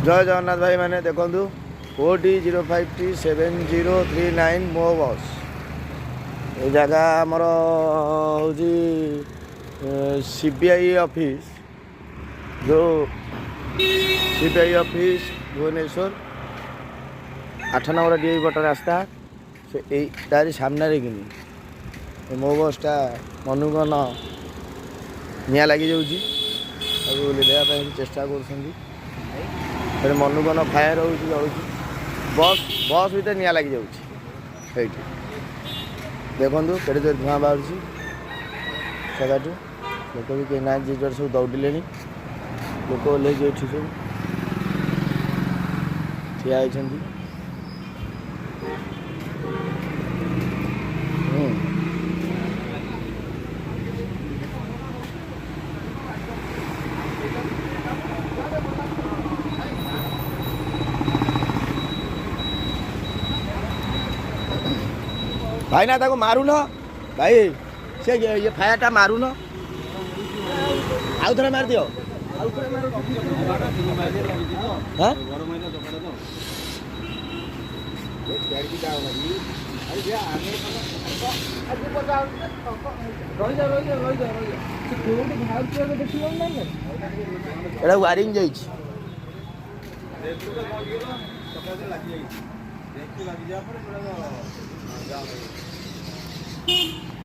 जय जगन्नाथ भाई मैंने देखूँ 40537039 मो बस ये जगह आमर हूँ सीबीआई ऑफिस जो सीबीआई ऑफिस भुवनेश्वर 8 नंबर डीआई बट रास्ता से तारी सामने कि मो बसटा मनुगन निआ लगी जाऊँगी देवाई चेष्टा कर मनुगन फायर हो बस बस भीतर निआ लगी जाऊँगी देखूँ केड़े जो धूआं बाहर जगह लोक भी कहीं ना जी सब दौड़े लोक ओह्ल सब ठिया होती भाई ना ताको मारुन भाई से ये फायरटा मारुन आउ थे मार दियो हाँ एटा वायरिंग जाइए